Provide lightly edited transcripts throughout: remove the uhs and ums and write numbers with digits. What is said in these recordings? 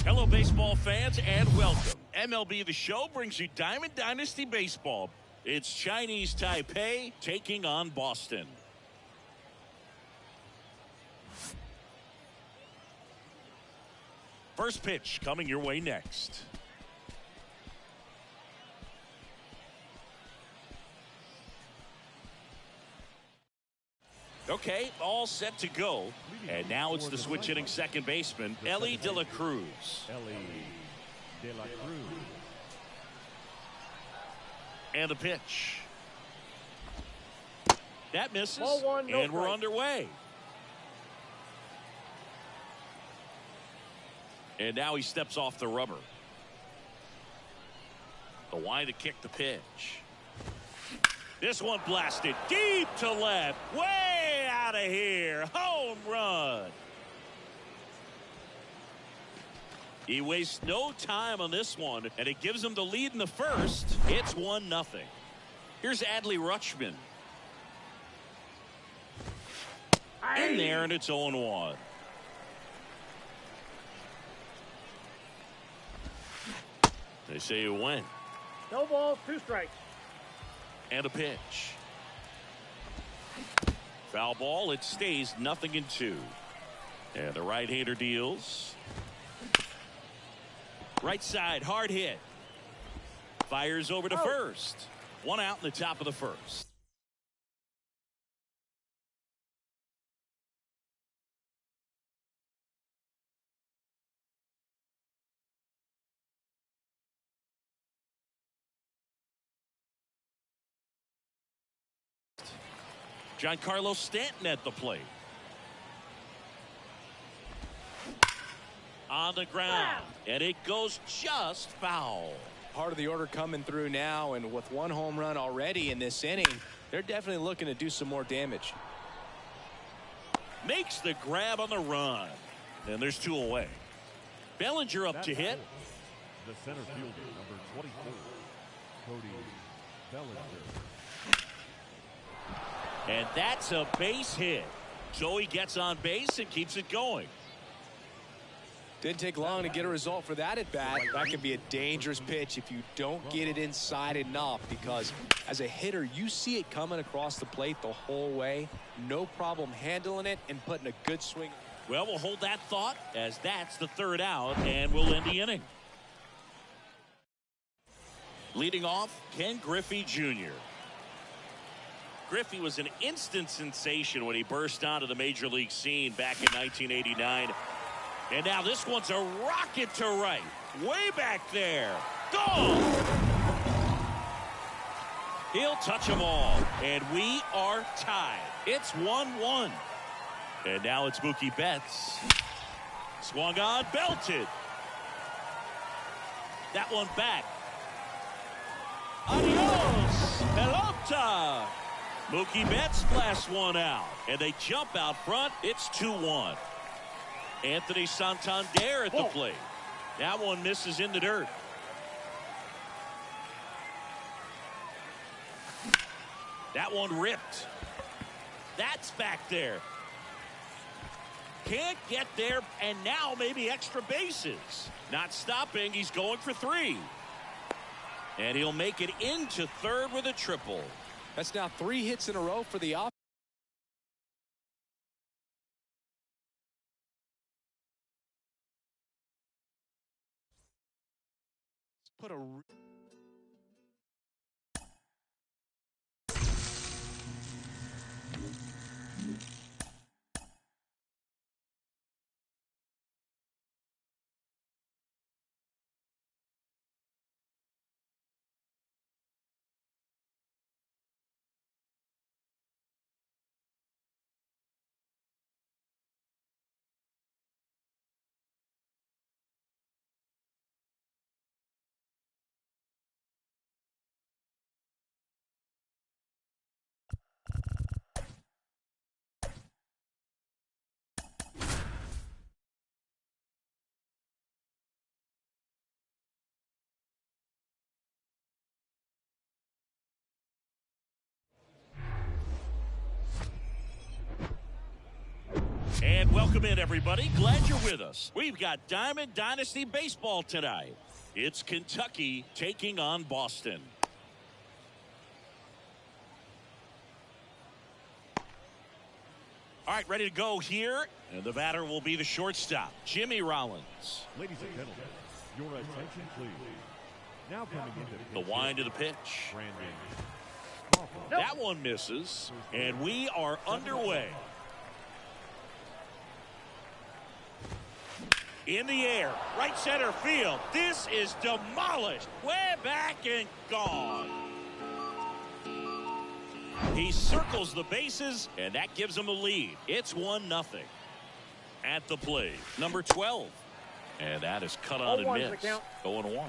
Hello, baseball fans, and welcome. MLB The Show brings you Diamond Dynasty Baseball. It's Chinese Taipei taking on Boston. First pitch coming your way next. Okay, all set to go. And now it's the switch hitting second baseman, Ellie De La Cruz. And the pitch. That misses, and we're underway. And now he steps off the rubber. The wide to kick the pitch. This one blasted deep to left. Way out of here. Home run. He wastes no time on this one, and it gives him the lead in the first. It's 1-0. Here's Adley Rutschman. In there, and it's 0-1. They say you win. No balls, 2 strikes. And a pitch. Foul ball. It stays 0-2. And the right-hander deals. Right side, hard hit. Fires over to first. 1 out in the top of the first. Giancarlo Stanton at the plate. On the ground, and it goes just foul. Part of the order coming through now, and with 1 home run already in this inning, they're definitely looking to do some more damage. Makes the grab on the run, and there's 2 away. Bellinger up to hit. The center fielder, number 24, Cody Bellinger. And that's a base hit. So he gets on base and keeps it going. Didn't take long to get a result for that at bat. That can be a dangerous pitch if you don't get it inside enough, because as a hitter, you see it coming across the plate the whole way. No problem handling it and putting a good swing. Well, we'll hold that thought, as that's the 3rd out, and we'll end the inning. Leading off, Ken Griffey Jr. Griffey was an instant sensation when he burst onto the major league scene back in 1989. And now this one's a rocket to right. Way back there. Gone! He'll touch them all. And we are tied. It's 1-1. And now it's Mookie Betts. Swung on, belted. That one back. Adios, pelota. Mookie Betts blasts one out, and they jump out front. It's 2-1. Anthony Santander at the plate. That one misses in the dirt. That one ripped. That's back there. Can't get there, and now maybe extra bases. Not stopping. He's going for 3. And he'll make it into 3rd with a triple. That's now 3 hits in a row for the offense. Put a Welcome in, everybody. Glad you're with us. We've got Diamond Dynasty Baseball tonight. It's Kentucky taking on Boston. All right, ready to go here. And the batter will be the shortstop, Jimmy Rollins. Ladies and gentlemen, your attention, please. Now coming into The wind of the pitch. Brandon. That one misses, and we are underway. In the air, right center field. This is demolished. Way back and gone. He circles the bases, and that gives him a lead. It's 1-0. At the plate, number 12. And that is cut on and missed. 0-1.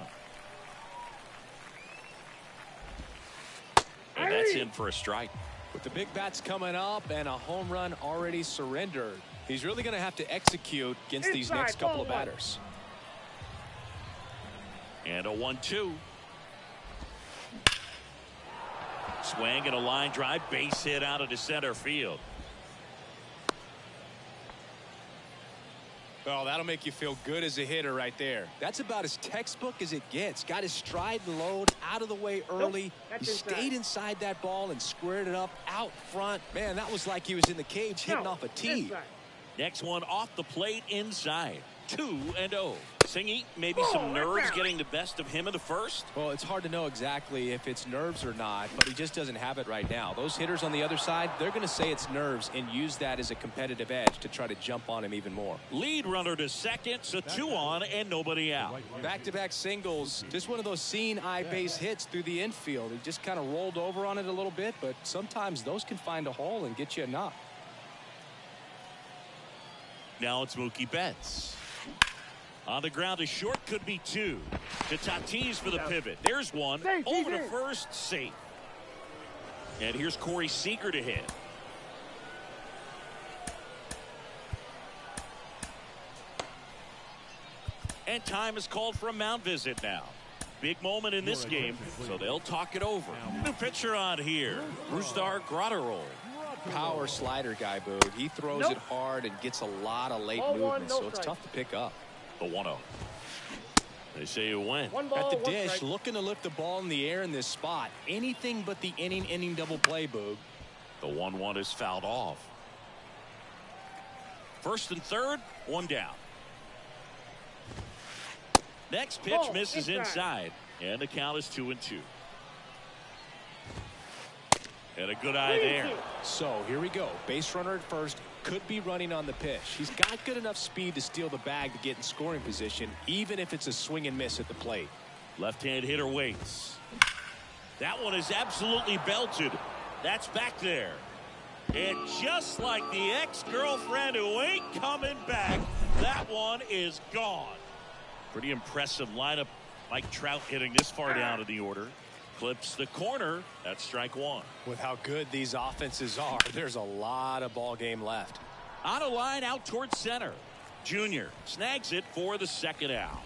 And that's in for a strike. With the big bats coming up and a home run already surrendered, he's really going to have to execute against these next couple of batters. And a 1-2. Swing and a line drive, base hit out of the center field. Well, that'll make you feel good as a hitter right there. That's about as textbook as it gets. Got his stride and load out of the way early. He stayed inside that ball and squared it up out front. Man, that was like he was in the cage hitting off a tee. Next one off the plate inside. 2-0. Singy, maybe some nerves getting the best of him in the first. Well, it's hard to know exactly if it's nerves or not, but he just doesn't have it right now. Those hitters on the other side, they're going to say it's nerves and use that as a competitive edge to try to jump on him even more. Lead runner to second, so 2 on and nobody out. Back-to-back singles, just one of those seeing eye base hits through the infield. He just kind of rolled over on it a little bit, but sometimes those can find a hole and get you a knock. Now it's Mookie Betts. On the ground, a short, could be 2. To Tatis for the pivot. There's one. Over to first, safe. And here's Corey Seager to hit. And time is called for a mound visit now. Big moment in this game, so they'll talk it over. New pitcher on here, Brusdar Graterol. Power slider guy, Boog. He throws it hard and gets a lot of late movement, so it's tough to pick up. The 1-0. They say you win. At the dish, looking to lift the ball in the air in this spot. Anything but the inning double play, Boog. The 1-1 is fouled off. First and third, 1 down. Next pitch misses inside, and the count is 2-2. And a good eye there. So here we go. Base runner at first, could be running on the pitch. He's got good enough speed to steal the bag to get in scoring position, even if it's a swing and miss at the plate. Left-hand hitter waits. That one is absolutely belted. That's back there. And just like the ex-girlfriend who ain't coming back, that one is gone. Pretty impressive lineup. Mike Trout hitting this far down in the order. Clips the corner. That's strike 1. With how good these offenses are, there's a lot of ball game left. On a line out towards center. Junior snags it for the second out.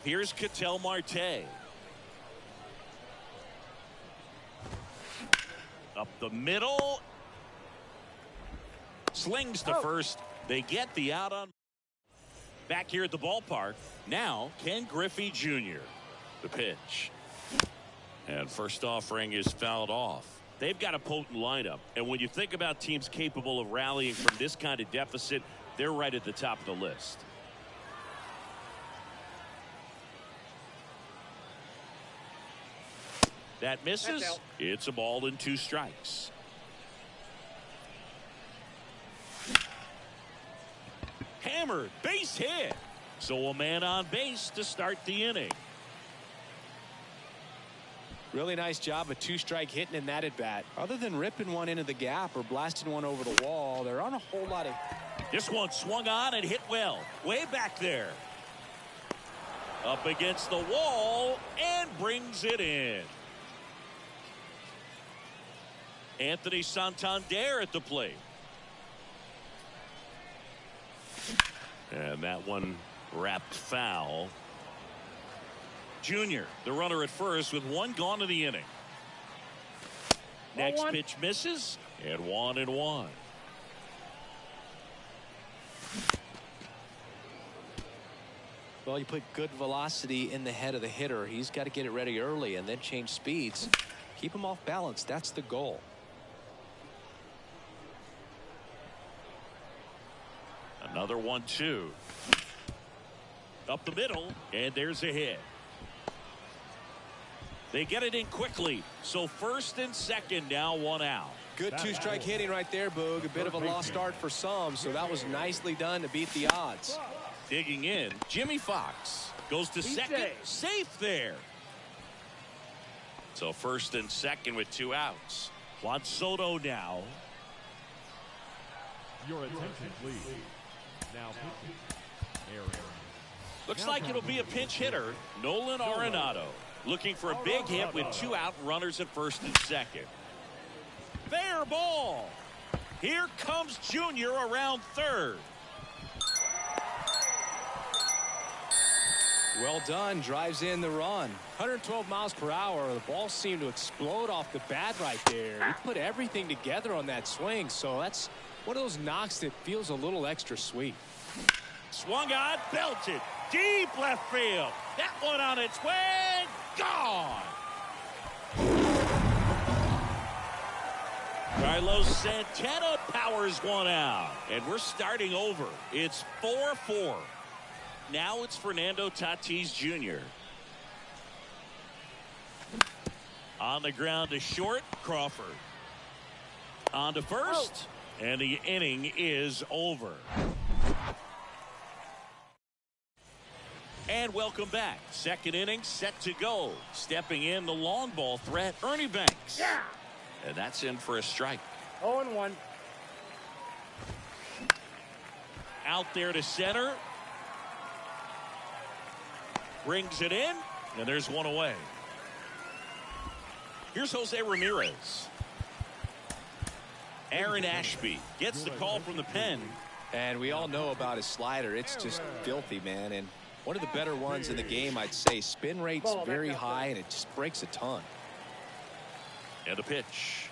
Here's Ketel Marte. Up the middle. Slings to first. They get the out on. Back here at the ballpark. Now Ken Griffey Jr. The pitch. And first offering is fouled off. They've got a potent lineup. And when you think about teams capable of rallying from this kind of deficit, they're right at the top of the list. That misses. It's a ball and 2 strikes. Hammered, base hit. So a man on base to start the inning. Really nice job of 2-strike hitting in that at bat. Other than ripping one into the gap or blasting one over the wall, there aren't a whole lot of. This one swung on and hit well. Way back there. Up against the wall and brings it in. Anthony Santander at the plate. And that one wrapped foul. Junior, the runner at first with 1 gone in the inning. Next pitch misses, and 1-1. Well, you put good velocity in the head of the hitter. He's got to get it ready early and then change speeds. Keep him off balance. That's the goal. Another 1-2. Up the middle, and there's a hit. They get it in quickly. So first and second, now one out. Good two-strike hitting right there, Boog. A bit of a lost start for some, so that was nicely done to beat the odds. Digging in, Jimmy Fox goes to second, safe there. So first and second with 2 outs. Juan Soto now. Your attention, please. Now, Aaron. Looks like it'll be a pinch hitter, Nolan Arenado, looking for a big hit with 2 out, runners at first and second. Fair ball. Here comes Junior around third. Well done. Drives in the run. 112 miles per hour. The ball seemed to explode off the bat right there. He put everything together on that swing, so that's one of those knocks that feels a little extra sweet. Swung on, belted, deep left field. That one on its way, gone. Carlos Santana powers one out, and we're starting over. It's 4-4. Now it's Fernando Tatis Jr. On the ground to short, Crawford. On to first, and the inning is over. And welcome back. Second inning set to go. Stepping in the long ball threat, Ernie Banks. Yeah. And that's in for a strike. 0-1. Out there to center. Brings it in, and there's one away. Here's Jose Ramirez. Aaron Ashby gets the call from the pen. And we all know about his slider. It's just filthy, man. And one of the better ones in the game, I'd say. Spin rate's very high, and it just breaks a ton. And a pitch.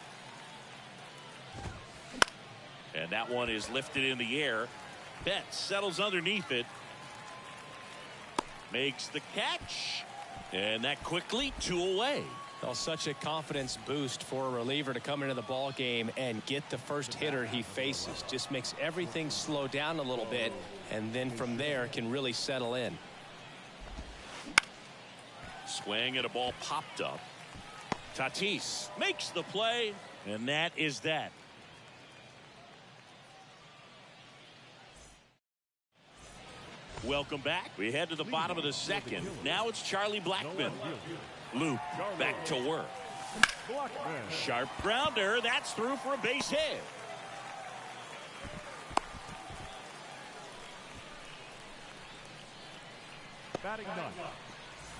And that one is lifted in the air. Betts settles underneath it. Makes the catch. And that quickly 2 away. Well, such a confidence boost for a reliever to come into the ball game and get the first hitter he faces. Just makes everything slow down a little bit, and then from there can really settle in. Swing and a ball popped up. Tatis makes the play, and that is that. Welcome back. We head to the bottom of the second. Now it's Charlie Blackmon. Loop back to work. Sharp grounder. That's through for a base hit. Batting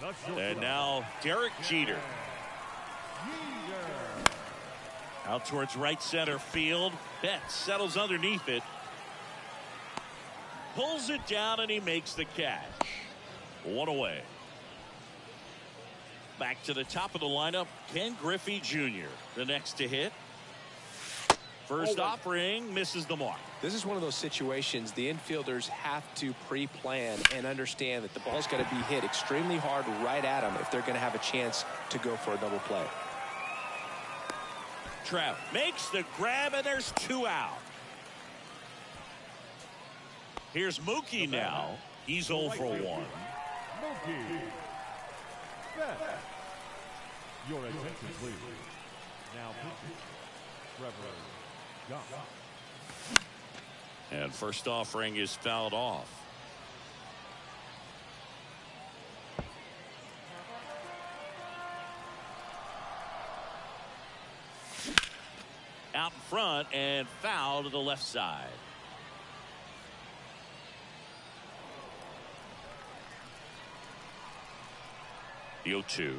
ninth. And now Derek Jeter. Out towards right center field. Betts settles underneath it. Pulls it down, and he makes the catch. 1 away. Back to the top of the lineup, Ken Griffey Jr., the next to hit. First offering misses the mark. This is one of those situations the infielders have to pre-plan and understand that the ball's got to be hit extremely hard right at them if they're going to have a chance to go for a double play. Trout makes the grab, and there's 2 out. Here's Mookie now. He's 0 for 1. Mookie Betts. Your attention, please. Now, Trevor Gump. And first offering is fouled off. Out in front and foul to the left side. The 0-2.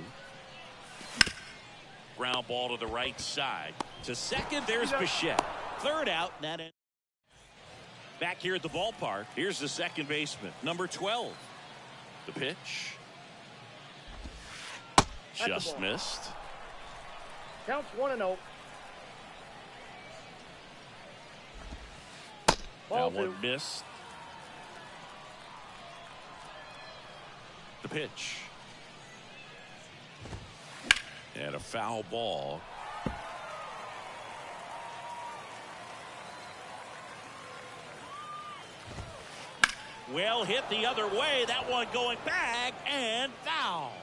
Ground ball to the right side. To second, there's Bichette. Third out. And that back here at the ballpark. Here's the second baseman, number 12. The pitch. Just missed. Counts 1-0. That one missed. pitch. And a foul ball. Well hit the other way. That one going back and foul.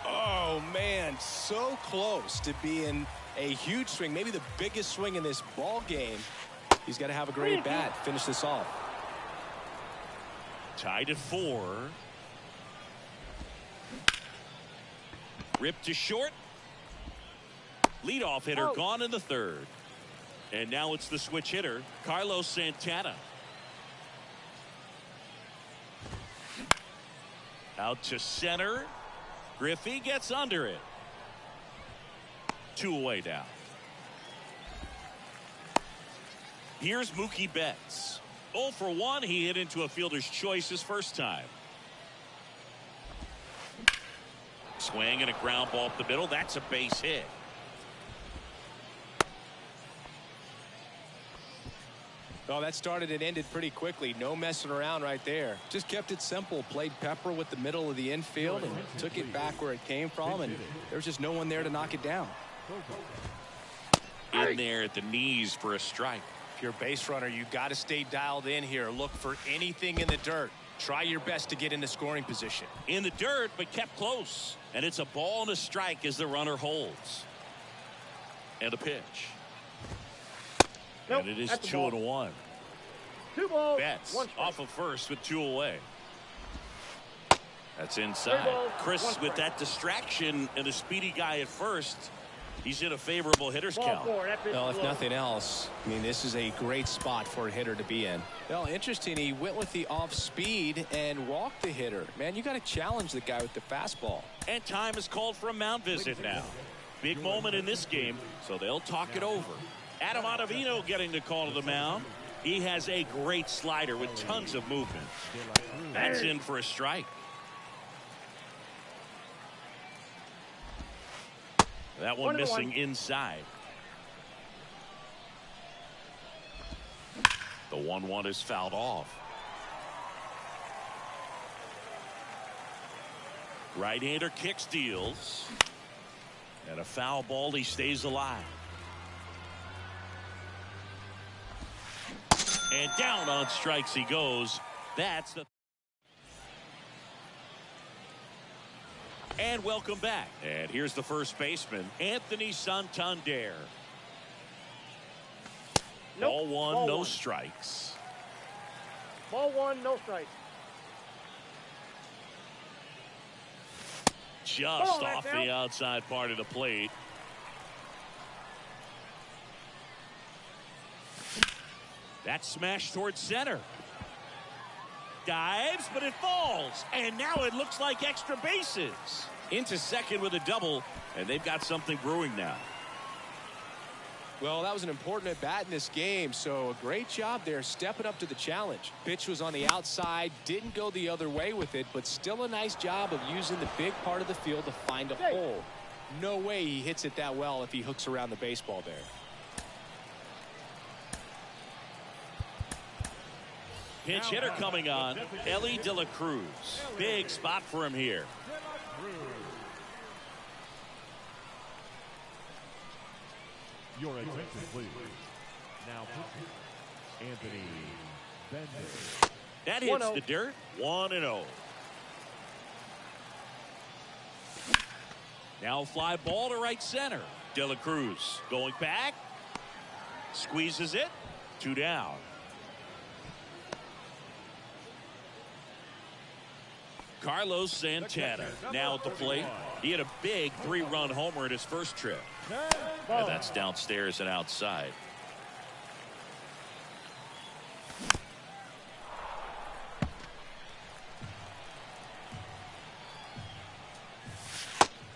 Oh, man, so close to being a huge swing, maybe the biggest swing in this ball game. He's got to have a great bat. Finish this off. Tied at 4. Ripped to short. Leadoff hitter gone in the 3rd. And now it's the switch hitter, Carlos Santana. Out to center. Griffey gets under it. 2 away now. Here's Mookie Betts. 0 for 1. He hit into a fielder's choice his first time. Swing and a ground ball up the middle. That's a base hit. Oh, that started and ended pretty quickly. No messing around right there. Just kept it simple. Played pepper with the middle of the infield and took it back where it came from. And there was just no one there to knock it down. In there at the knees for a strike. If you're a base runner, you got to stay dialed in here. Look for anything in the dirt. Try your best to get into scoring position. In the dirt, but kept close. And it's a ball and a strike as the runner holds. And a pitch. Nope, and it is that's 2-1. 2 balls. Betts 1 strike. off of first with 2 away. That's inside. 3 balls, Chris 1 with strike. that distraction and a speedy guy at first. He's in a favorable hitter's Ball count. 4. That pitch Well, is if low. nothing else, I mean, this is a great spot for a hitter to be in. Well, interesting. He went with the off speed and walked the hitter. Man, you got to challenge the guy with the fastball. And time is called for a mound visit now. Big moment in this game, so they'll talk it over. Adam Ottavino getting the call to the mound. He has a great slider with tons of movement. That's in for a strike. That one missing inside. The 1-1 is fouled off. Right-hander kick steals. And a foul ball. He stays alive. And down on strikes he goes. That's the... And welcome back. And here's the first baseman, Anthony Santander. Nope. Ball 1, Ball no 1. strikes. Ball 1, no strikes. Just Oh, off that's the out. outside part of the plate. That smash towards center. Dives, but it falls. And now it looks like extra bases. Into second with a double, and they've got something brewing now. Well, that was an important at bat in this game, so a great job there stepping up to the challenge. Pitch was on the outside, didn't go the other way with it, but still a nice job of using the big part of the field to find a hole. No way he hits it that well if he hooks around the baseball there. Pinch hitter coming on, Ellie De La Cruz. Big spot for him here. Your attention, please. Now, Anthony Bender. That hits 1-0. the dirt. 1-0. Now fly ball to right center. De La Cruz going back. Squeezes it. 2 down. Carlos Santana now at the plate. He had a big 3-run homer in his first trip. And that's downstairs and outside.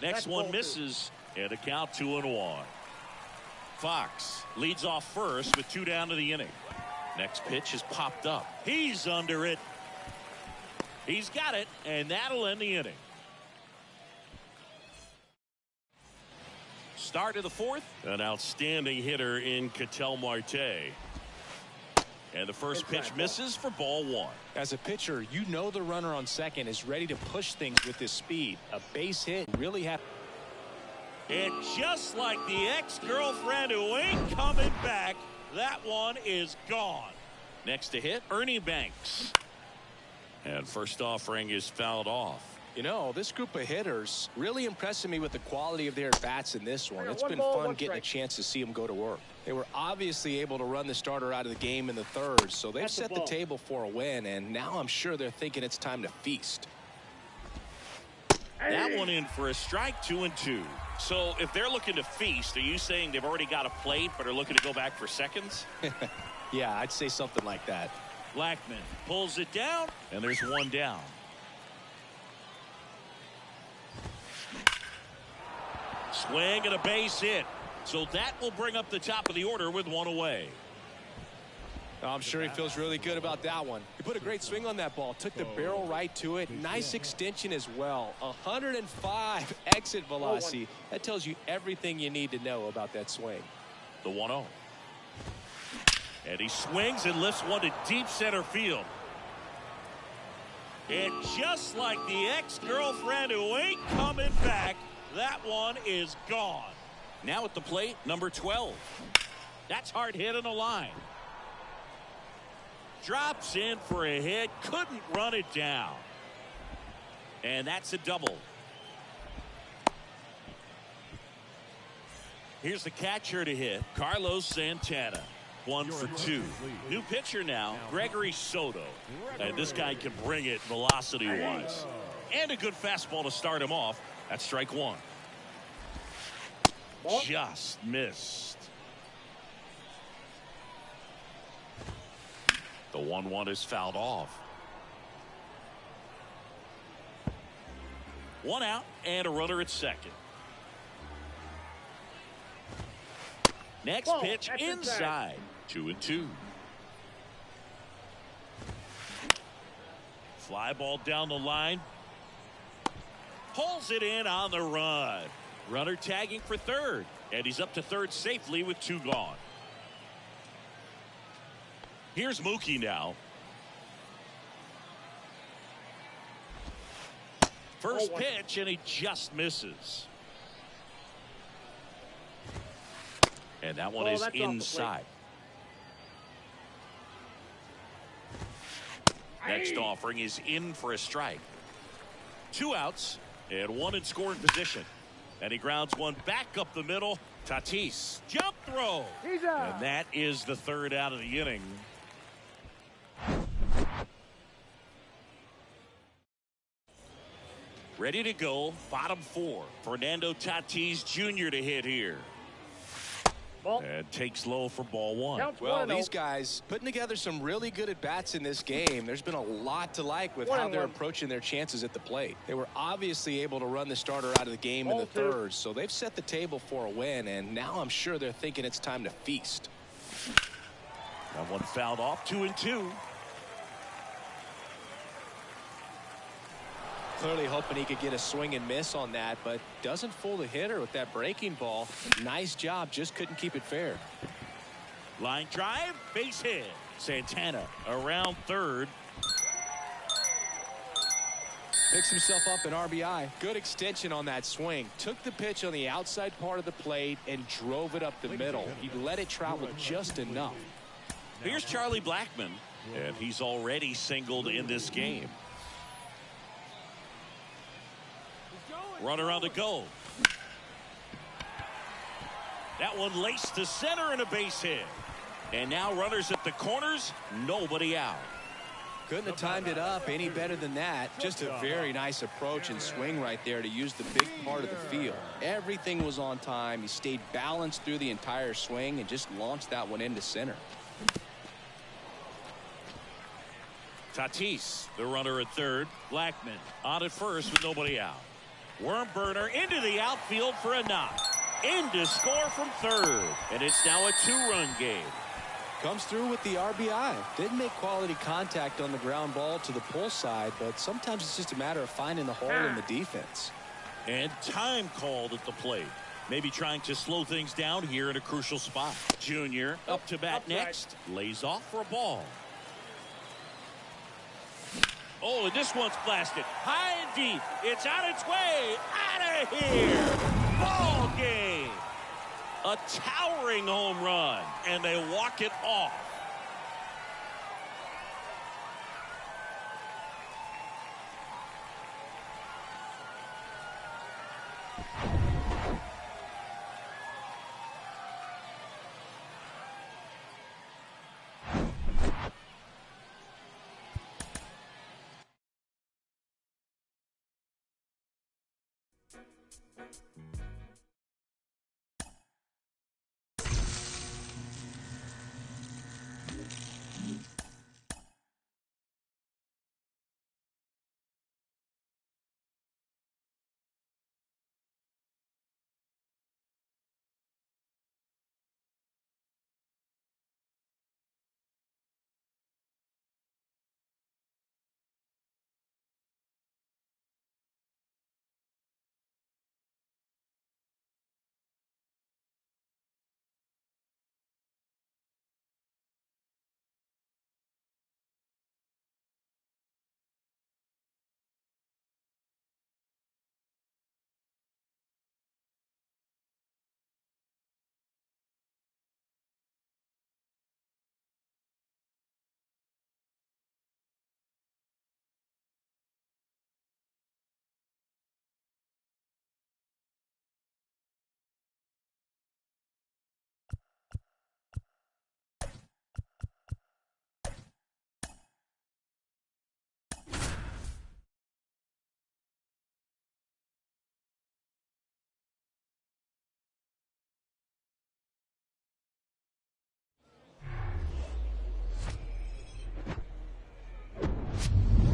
Next one misses, and a count 2-1. Fox leads off first with 2 down to the inning. Next pitch is popped up. He's under it. He's got it, and that'll end the inning. Start of the 4th. An outstanding hitter in Ketel Marte. And the first pitch misses for ball one. As a pitcher, you know the runner on second is ready to push things with his speed. A base hit really happens. And just like the ex-girlfriend who ain't coming back, that one is gone. Next to hit, Ernie Banks. And first offering is fouled off. You know, this group of hitters really impressing me with the quality of their bats in this one. It's been ball, fun getting a chance to see them go to work. They were obviously able to run the starter out of the game in the third, so they've set the table for a win, and now I'm sure they're thinking it's time to feast. That one in for a strike, 2-2. So if they're looking to feast, are you saying they've already got a plate but are looking to go back for seconds? Yeah, I'd say something like that. Blackman pulls it down, and there's one down. Swing and a base hit. So that will bring up the top of the order with one away. I'm sure he feels really good about that one. He put a great swing on that ball. Took the barrel right to it. Nice extension as well. 105 exit velocity. That tells you everything you need to know about that swing. The 1-0. And he swings and lifts one to deep center field. And just like the ex-girlfriend who ain't coming back, that one is gone. Now at the plate, number 12. That's hard hit on the line. Drops in for a hit. Couldn't run it down. And that's a double. Here's the catcher to hit, Carlos Santana. 1 for 2. New pitcher now, Gregory Soto. And this guy can bring it velocity-wise. And a good fastball to start him off. That's strike one. Just missed. The 1-1 is fouled off. One out and a runner at second. Next pitch inside. 2-2. Fly ball down the line. Pulls it in on the run. Runner tagging for third. And he's up to third safely with 2 gone. Here's Mookie now. First pitch, and he just misses. And that one is inside. Next offering is in for a strike. 2 outs and 1 in scoring position. And he grounds one back up the middle. Tatis, jump throw. And that is the third out of the inning. Ready to go, bottom 4. Fernando Tatis Jr. to hit here. And takes low for ball 1. Well, these guys putting together some really good at-bats in this game. There's been a lot to like with how they're approaching their chances at the plate. They were obviously able to run the starter out of the game in the third, so they've set the table for a win, and now I'm sure they're thinking it's time to feast. That one fouled off. 2-2. Clearly hoping he could get a swing and miss on that, but doesn't fool the hitter with that breaking ball. Nice job, just couldn't keep it fair. Line drive, base hit. Santana around third. Picks himself up an RBI. Good extension on that swing. Took the pitch on the outside part of the plate and drove it up the middle. He let it travel just enough. Here's Charlie Blackman, and he's already singled in this game. Runner on the go. That one laced to center and a base hit. And now runners at the corners, nobody out. Couldn't have timed it up any better than that. Just a very nice approach and swing right there to use the big part of the field. Everything was on time. He stayed balanced through the entire swing and just launched that one into center. Tatis, the runner at third. Blackman on at first with nobody out. Worm burner into the outfield for a knock. In to score from third. And it's now a 2-run game. Comes through with the RBI. Didn't make quality contact on the ground ball to the pull side, but sometimes it's just a matter of finding the hole in the defense. And time called at the plate. Maybe trying to slow things down here in a crucial spot. Junior up to bat next. Lays off for a ball. Oh, and this one's blasted. High and deep. It's on its way. Out of here. Ball game. A towering home run. And they walk it off.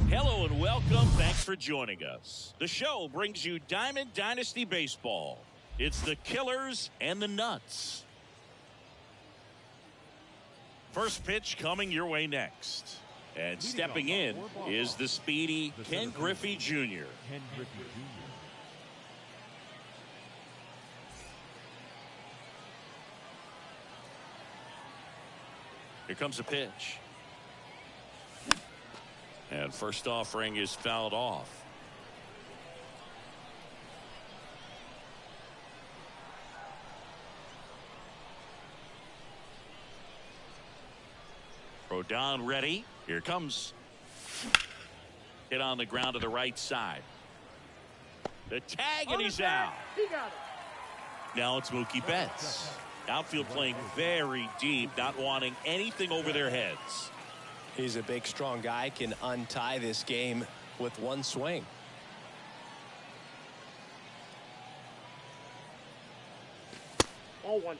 Hello and welcome. Thanks for joining us. The show brings you Diamond Dynasty Baseball. It's the Killers and the Nuts. First pitch coming your way next. And stepping in is the speedy Ken Griffey Jr. Ken Griffey Jr. Here comes a pitch. And first offering is fouled off. Rodon ready. Here comes. Hit on the ground to the right side. The tag and he's out. He got it. Now it's Mookie Betts. Outfield playing very deep, not wanting anything over their heads. He's a big, strong guy, can untie this game with one swing. Ball one.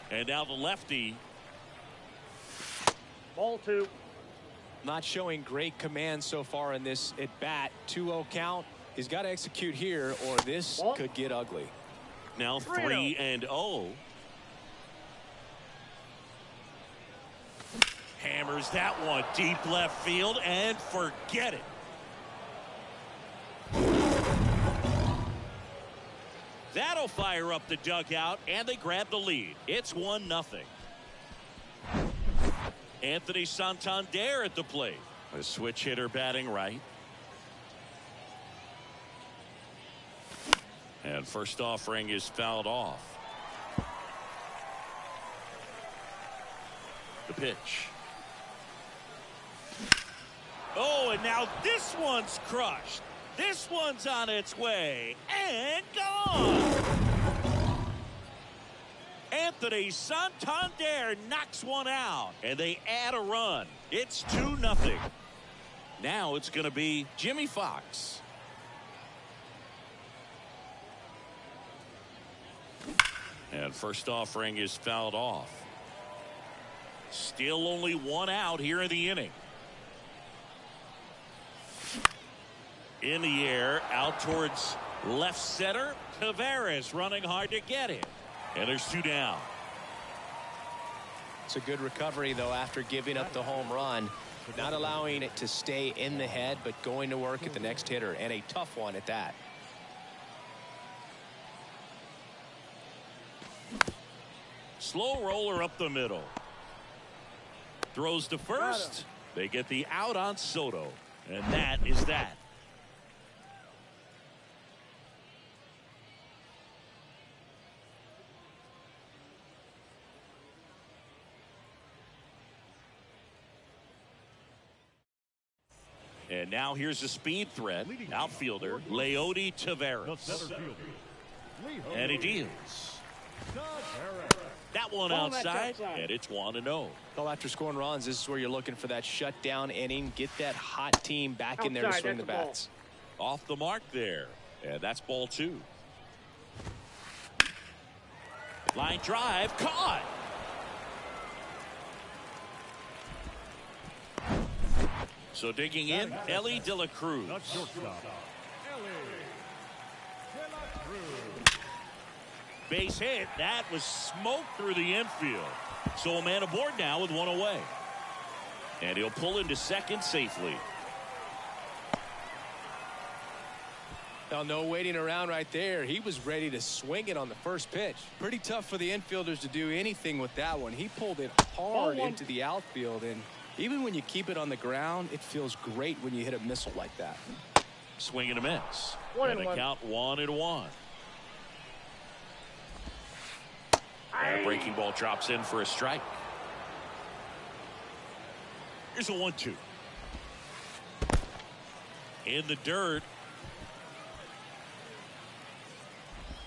And now the lefty. Ball two. Not showing great command so far in this at bat. 2-0 count. He's got to execute here or this could get ugly. Now 3-0. Hammers that one deep left field and forget it. That'll fire up the dugout and they grab the lead. It's 1-0. Anthony Santander at the plate. A switch hitter batting right. And first offering is fouled off. The pitch. Oh, and now this one's crushed. This one's on its way and gone. Anthony Santander knocks one out and they add a run. It's 2-0. Now it's going to be Jimmy Fox. And first offering is fouled off. Still only one out here in the inning. In the air, out towards left center. Tavares running hard to get it. And there's 2 down. It's a good recovery, though, after giving up the home run. Not allowing it to stay in the head, but going to work at the next hitter. And a tough one at that. Slow roller up the middle. Throws to first. They get the out on Soto. And that is that. And now here's a speed threat. Outfielder Leody Taveras. And he deals. That one outside, and it's 1-0. Well, after scoring runs, this is where you're looking for that shutdown inning. Get that hot team back in there to swing the bats. Off the mark there. And that's ball 2. Line drive, caught. So digging in, Ellie De La Cruz. Base hit. That was smoked through the infield. So a man aboard now with one away. And he'll pull into second safely. Now, no waiting around right there. He was ready to swing it on the first pitch. Pretty tough for the infielders to do anything with that one. He pulled it hard into the outfield, and even when you keep it on the ground, it feels great when you hit a missile like that. Swing and a miss. And the count 1-1. And a breaking ball drops in for a strike. Here's a 1-2. In the dirt.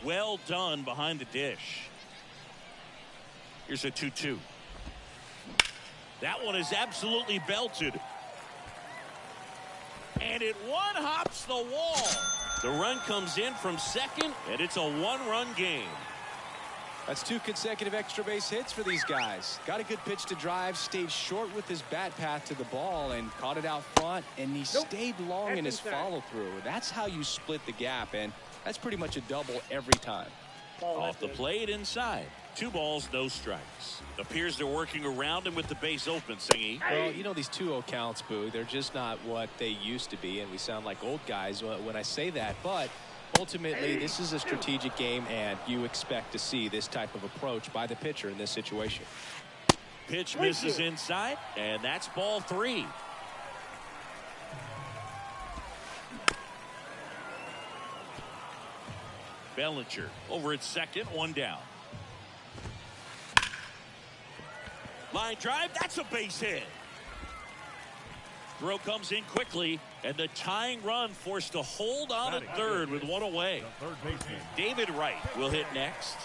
Well done behind the dish. Here's a 2-2. That one is absolutely belted. And it one-hops the wall. The run comes in from second, and it's a one-run game. That's 2 consecutive extra base hits for these guys. Got a good pitch to drive, stayed short with his bat path to the ball, and caught it out front, and he stayed long in his follow-through. That's how you split the gap, and that's pretty much a double every time. Off the plate inside. 2 balls, no strikes. Appears they're working around him with the base open, Singy. Well, you know, these 2-0 counts, Boo, they're just not what they used to be, and we sound like old guys when I say that, but ultimately this is a strategic game, and you expect to see this type of approach by the pitcher in this situation. Pitch misses inside, and that's ball 3. Bellinger over at second, 1 down. Line drive, that's a base hit. Throw comes in quickly, and the tying run forced to hold on at third with 1 away. David Wright will hit next.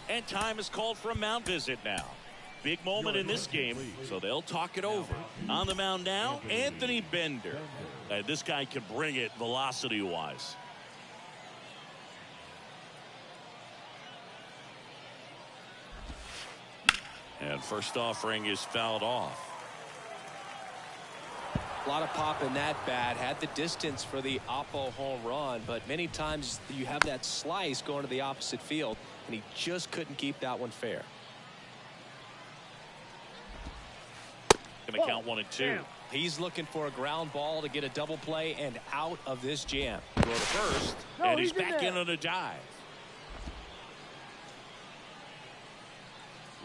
And time is called for a mound visit now. Big moment in this game, so they'll talk it over. On the mound now, Anthony Bender. This guy can bring it velocity-wise. And first offering is fouled off. A lot of pop in that bat. Had the distance for the Oppo home run, but many times you have that slice going to the opposite field, and he just couldn't keep that one fair. Going to count 1 and 2. He's looking for a ground ball to get a double play and out of this jam. Throw to first, and he's back in on a dive.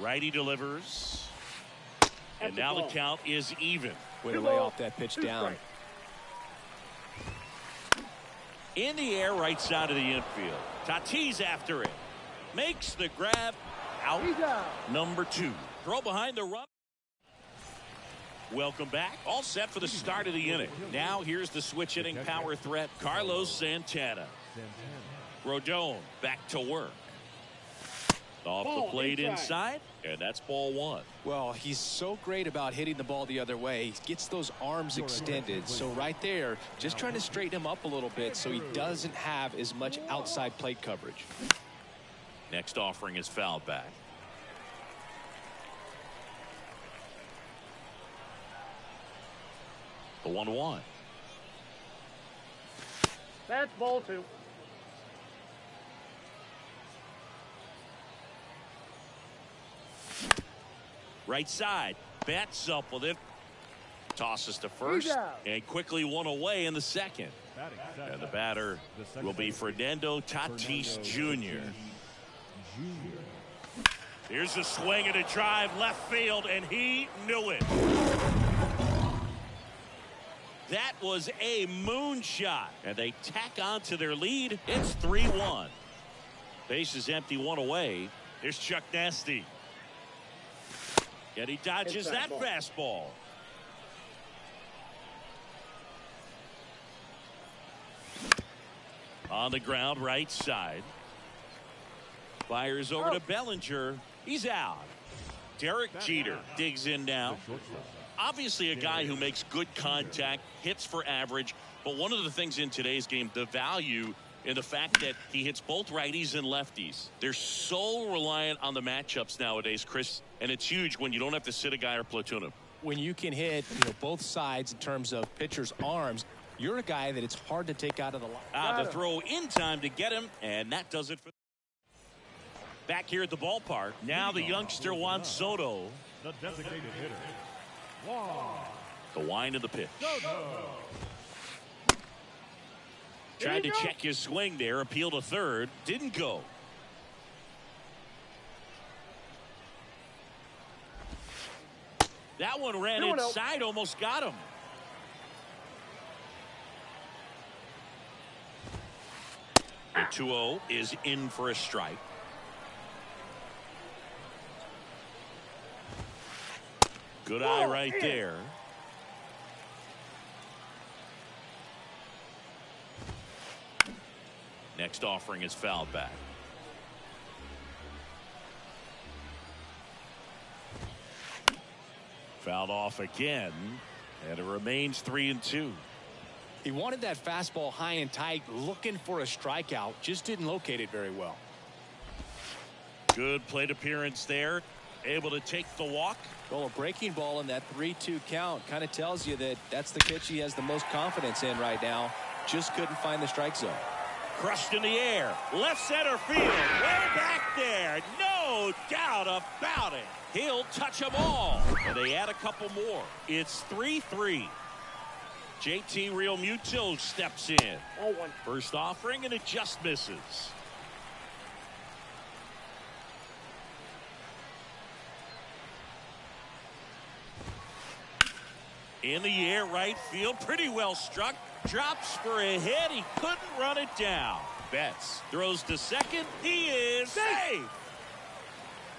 Righty delivers. And now the count is even. Way to lay off that pitch down. In the air, right side of the infield. Tatis after it. Makes the grab. Out. Number 2. Throw behind the run. Welcome back. All set for the start of the inning. Now here's the switch hitting power threat, Carlos Santana. Rodon back to work. Off the plate inside, and that's ball 1. Well, he's so great about hitting the ball the other way. He gets those arms extended. So right there, just trying to straighten him up a little bit so he doesn't have as much outside plate coverage. Next offering is fouled back. The 1-1. That's ball 2. Right side, bats up with it. Tosses to first, and quickly 1 away in the second. And the batter will be Fernando Tatis Jr. Here's a swing and a drive left field, and he knew it. That was a moonshot, and they tack on to their lead. It's 3-1. Base is empty, one away. Here's Chuck Nasty. And he dodges that fastball. On the ground, right side. Fires over to Bellinger. He's out. Derek Jeter digs in now. Obviously a guy who makes good contact, hits for average, but one of the things in today's game, the value in the fact that he hits both righties and lefties. They're so reliant on the matchups nowadays, Chris, and it's huge when you don't have to sit a guy or platoon him. When you can hit both sides in terms of pitchers' arms, you're a guy that it's hard to take out of the line. The throw in time to get him, and that does it for. Back here at the ballpark, now the youngster Juan Soto. The designated hitter. The wind of the pitch. Tried to check his swing there, appeal to third, didn't go. That one ran inside, almost got him. The 2-0 is in for a strike. Good eye right there. Next offering is fouled back. Fouled off again, and it remains 3-2. He wanted that fastball high and tight, looking for a strikeout, just didn't locate it very well. Good plate appearance there, able to take the walk. Well, a breaking ball in that 3-2 count kind of tells you that that's the pitch he has the most confidence in right now. Just couldn't find the strike zone. Crushed in the air, left center field, way back there, no doubt about it. He'll touch them all, and they add a couple more. It's 3-3. JT Realmuto steps in. First offering, and it just misses. In the air, right field, pretty well struck. Drops for a hit. He couldn't run it down. Betts throws to second. He is safe.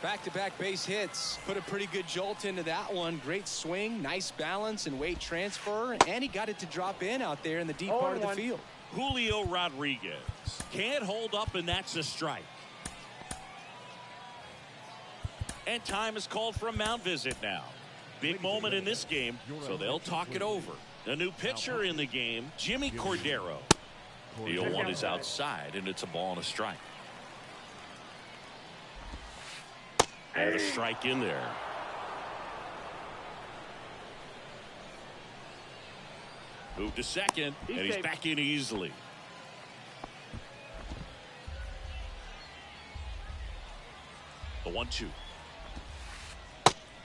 Back-to-back base hits. Put a pretty good jolt into that one. Great swing, nice balance and weight transfer. And he got it to drop in out there in the deep part of the field. Julio Rodriguez can't hold up, and that's a strike. And time is called for a mound visit now. Big moment in this game, so they'll talk it over. A new pitcher in the game, Jimmy Cordero. The 0-1 is outside, and it's a ball and a strike. And a strike in there. Move to second, and he's back in easily. The 1-2.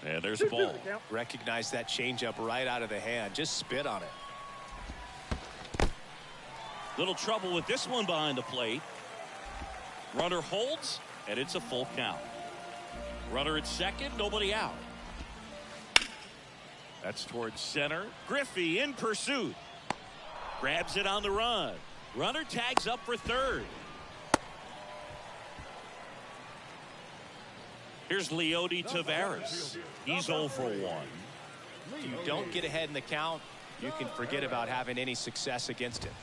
And there's a ball. Recognize that changeup right out of the hand. Just spit on it. Little trouble with this one behind the plate. Runner holds, and it's a full count. Runner at second, nobody out. That's towards center. Griffey in pursuit. Grabs it on the run. Runner tags up for third. Here's Leody Taveras. He's 0 for 1. If you don't get ahead in the count, you can forget about having any success against him.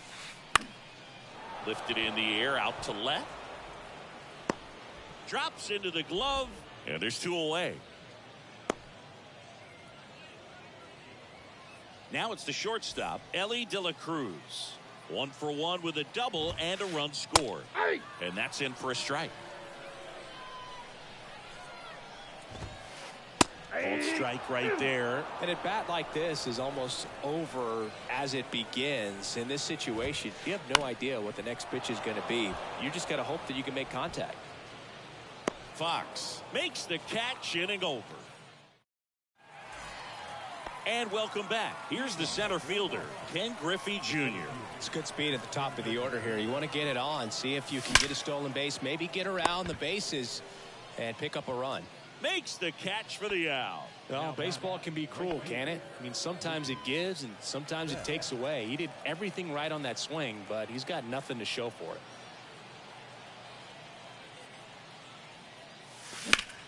Lifted in the air, out to left. Drops into the glove, and there's 2 away. Now it's the shortstop, Ellie De La Cruz. 1 for 1 with a double and a run scored. And that's in for a strike. Called strike right there. And a bat like this is almost over as it begins. In this situation, you have no idea what the next pitch is going to be. You just got to hope that you can make contact. Fox makes the catch, inning over. And welcome back. Here's the center fielder, Ken Griffey Jr. It's good speed at the top of the order here. You want to get it on, see if you can get a stolen base, maybe get around the bases and pick up a run. Makes the catch for the out. Well, baseball can be cruel, can it? I mean, sometimes it gives and sometimes it takes away. He did everything right on that swing, but he's got nothing to show for it.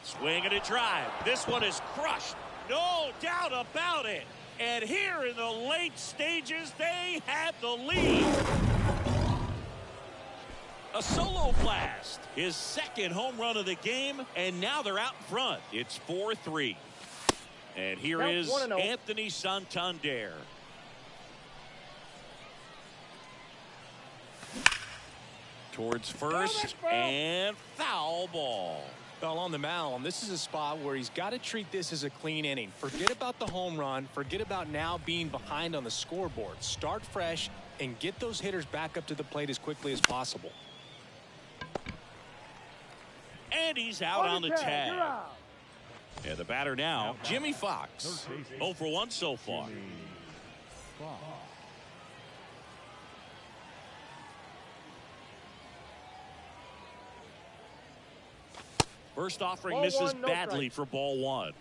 Swing and a drive. This one is crushed. No doubt about it. And here in the late stages, they have the lead. A solo blast. His second home run of the game, and now they're out in front. It's 4-3. And here is Anthony Santander. Towards first, and foul ball. Well, on the mound, this is a spot where he's got to treat this as a clean inning. Forget about the home run. Forget about now being behind on the scoreboard. Start fresh and get those hitters back up to the plate as quickly as possible. And he's out on the tag. And the batter now, Jimmy Fox. 0 for 1 so far. First offering misses badly for ball 1.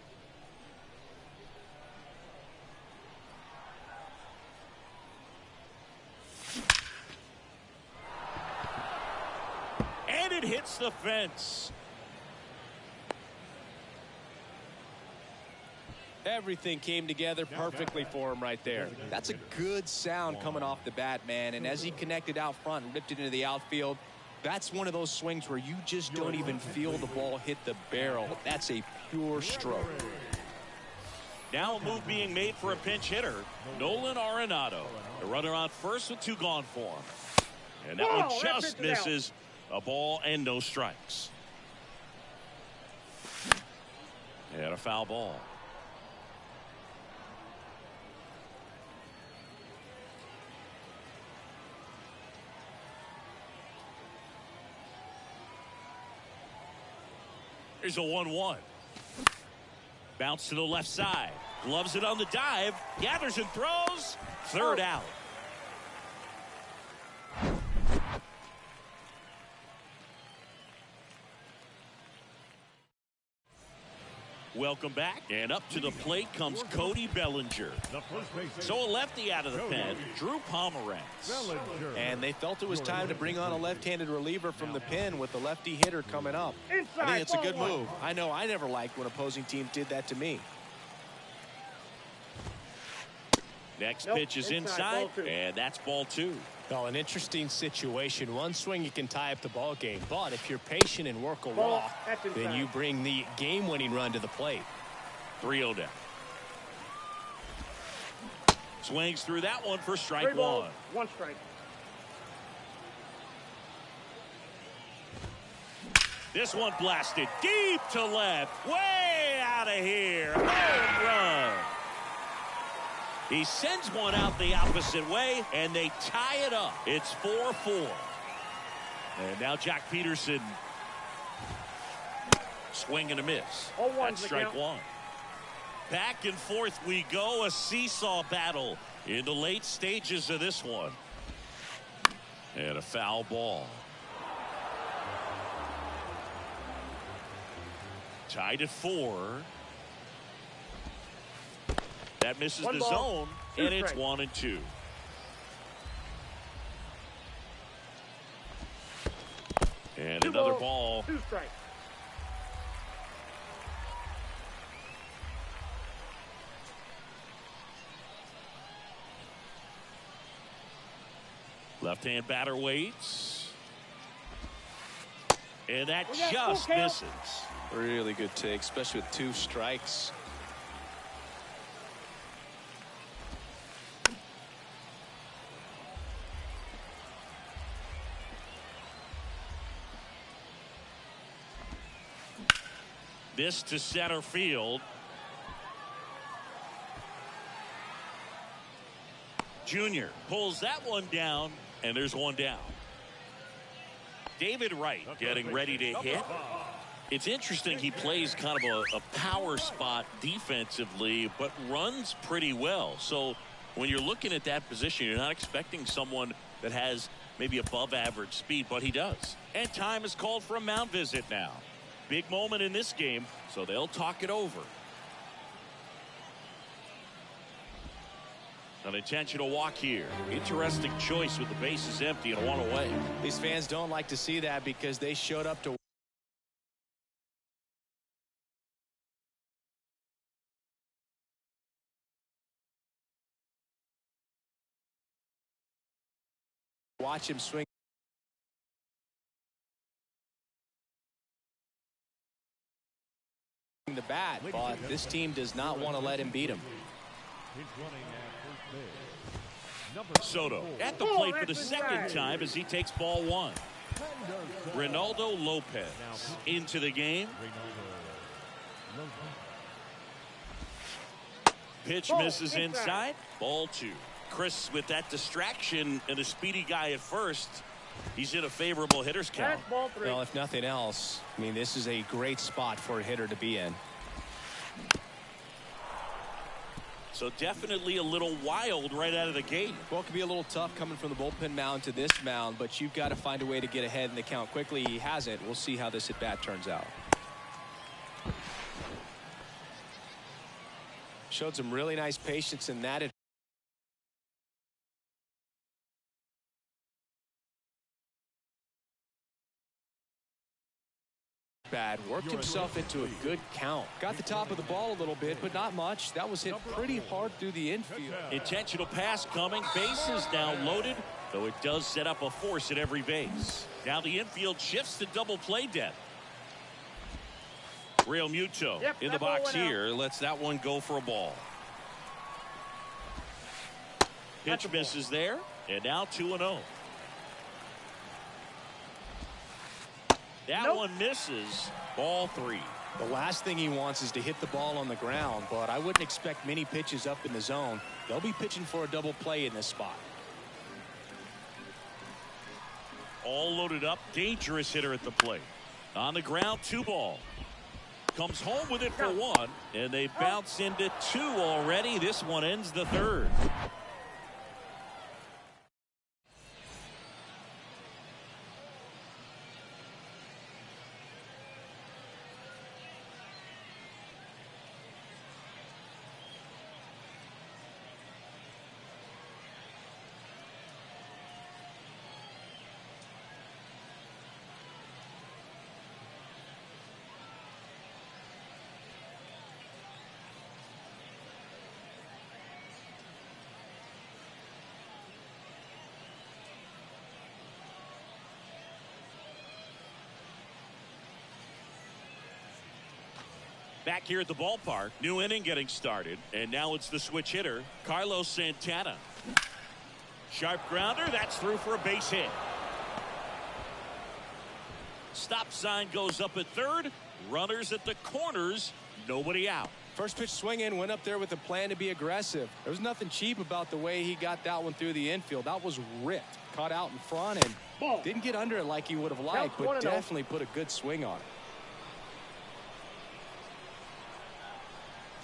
And it hits the fence. Everything came together perfectly for him right there. That's a good sound coming off the bat, man. And as he connected out front and ripped it into the outfield, that's one of those swings where you just don't even feel the ball hit the barrel. That's a pure stroke. Now a move being made for a pinch hitter, Nolan Arenado. The runner on first with 2 gone for him. And that one just misses. A ball and no strikes. And a foul ball. Here's a 1-1. Bounce to the left side. Gloves it on the dive. Gathers and throws. Third out. Welcome back. And up to the plate comes Cody Bellinger. So a lefty out of the pen, Drew Pomeranz. And they felt it was time to bring on a left-handed reliever from the pen with the lefty hitter coming up. I think it's a good move. I know I never liked when opposing teams did that to me. Next pitch is inside, and that's ball 2. Well, an interesting situation. One swing you can tie up the ball game, but if you're patient and work a walk, then you bring the game-winning run to the plate. 3-0 down. Swings through that one for strike 1. 1 strike. This one blasted deep to left, way out of here. Home run. He sends one out the opposite way, and they tie it up. It's 4-4. And now Jack Peterson. Swing and a miss. That's strike 1. Back and forth we go. A seesaw battle in the late stages of this one. And a foul ball. Tied at 4. That misses the zone, and it's 1-2. And another ball. 2 strikes. Left-hand batter waits. And that just misses. Really good take, especially with 2 strikes. This to center field. Junior pulls that one down, and there's one down. David Wright getting ready to hit. It's interesting he plays kind of a power spot defensively, but runs pretty well. So when you're looking at that position, you're not expecting someone that has maybe above average speed, but he does. And time is called for a mound visit now. Big moment in this game, so they'll talk it over. An intentional walk here. Interesting choice with the bases empty and one away. These fans don't like to see that because they showed up to watch him swing the bat, but this team does not want to let him beat him. He's running at first base. Number Soto 4. at the plate for the second time as he takes ball one. Ronaldo Lopez into the game. Pitch misses inside. Ball two. Chris, with that distraction and a speedy guy at first, he's in a favorable hitter's count. That's ball 3. Well, if nothing else, I mean, this is a great spot for a hitter to be in. So definitely a little wild right out of the gate. Well, it can be a little tough coming from the bullpen mound to this mound, but you've got to find a way to get ahead in the count quickly. He hasn't. We'll see how this at bat turns out. Showed some really nice patience in that. Bad. Worked himself into a good count. Got the top of the ball a little bit, but not much. That was hit pretty hard through the infield. Intentional pass coming. Bases now loaded, though it does set up a force at every base. Now the infield shifts to double play depth. Real Muto in the box here. Lets that one go for a ball. Pitch misses there, and now 2-0. That one misses. Ball 3. The last thing he wants is to hit the ball on the ground, but I wouldn't expect many pitches up in the zone. They'll be pitching for a double play in this spot. All loaded up. Dangerous hitter at the plate. On the ground, 2 ball. Comes home with it for 1, and they bounce into 2 already. This one ends the 3rd. Back here at the ballpark, new inning getting started, and now it's the switch hitter, Carlos Santana. Sharp grounder, that's through for a base hit. Stop sign goes up at third. Runners at the corners, nobody out. First pitch swinging, went up there with a plan to be aggressive. There was nothing cheap about the way he got that one through the infield. That was ripped, caught out in front, and didn't get under it like he would have liked, but definitely put a good swing on it.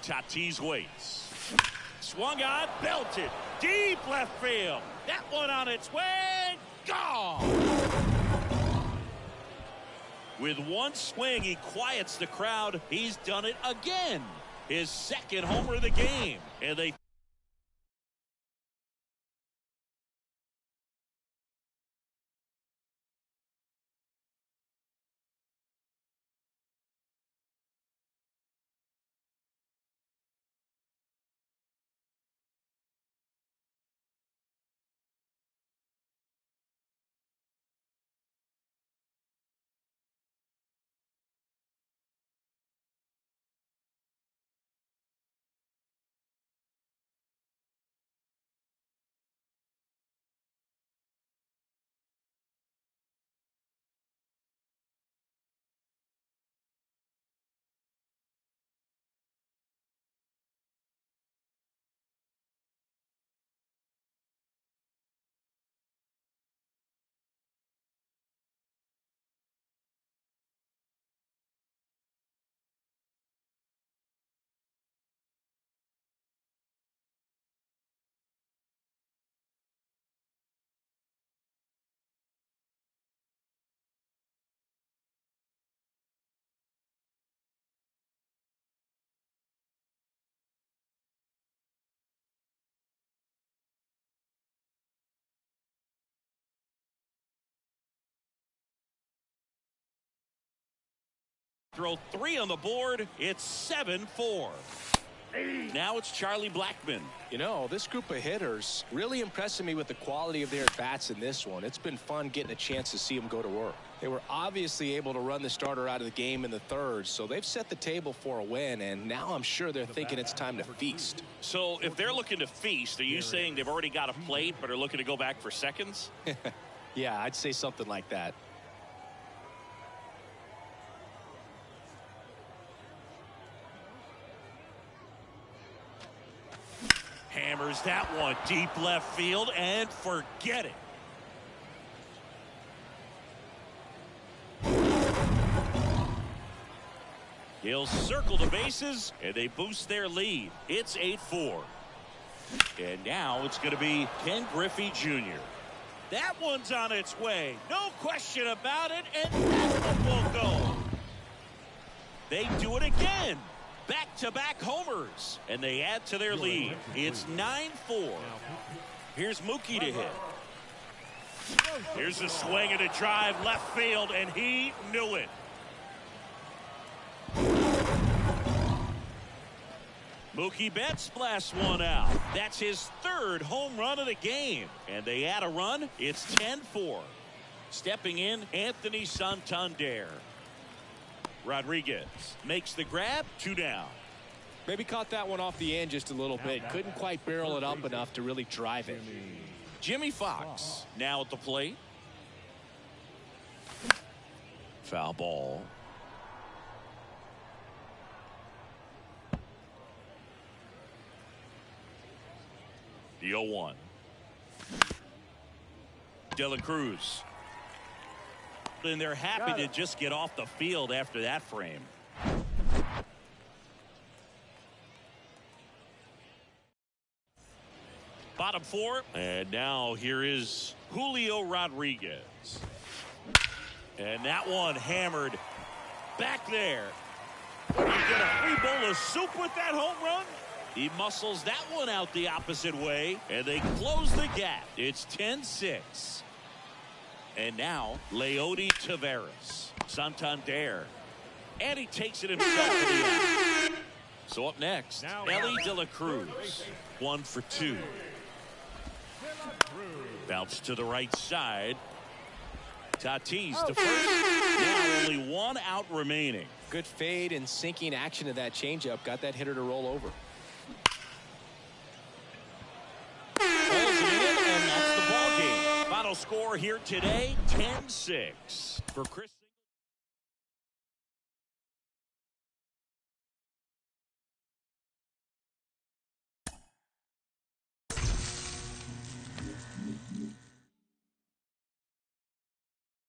Tatis waits. Swung on, belted. Deep left field. That one on its way. Gone. With one swing, he quiets the crowd. He's done it again. His second homer of the game. And they Throw 3 on the board. It's 7-4. Now it's Charlie Blackmon. You know, this group of hitters really impressing me with the quality of their at-bats in this one. It's been fun getting a chance to see them go to work. They were obviously able to run the starter out of the game in the third, so they've set the table for a win, and now I'm sure they're thinking it's time to feast. So if they're looking to feast, are you saying they've already got a plate but are looking to go back for seconds? Yeah, I'd say something like that. Hammers that one deep left field and forget it. He'll circle the bases and they boost their lead. It's 8-4. And now it's going to be Ken Griffey Jr. That one's on its way. No question about it. And that one will go. They do it again. Back-to-back homers, and they add to their lead. It's 9-4. Here's Mookie to hit. Here's a swing and a drive left field, and he knew it. Mookie Betts blasts one out. That's his 3rd home run of the game, and they add a run. It's 10-4. Stepping in, Anthony Santander. Rodriguez makes the grab, 2 down. Maybe caught that one off the end just a little bit. Couldn't quite barrel it up enough to really drive it. Jimmy Fox now at the plate. Foul ball. The 0-1. De La Cruz. And they're happy to just get off the field after that frame. Bottom 4. And now here is Julio Rodriguez. And that one hammered back there. You get a free bowl of soup with that home run. He muscles that one out the opposite way. And they close the gap. It's 10-6. And now, Leody Taveras, Santander. And he takes it himself to the end. So up next, Ellie De La Cruz. 1 for 2. Bounce to the right side. Tatis to first. Now only 1 out remaining. Good fade and sinking action of that changeup. Got that hitter to roll over. Balls it in, and that's the ball game. Final score here today, 10-6 for Chris.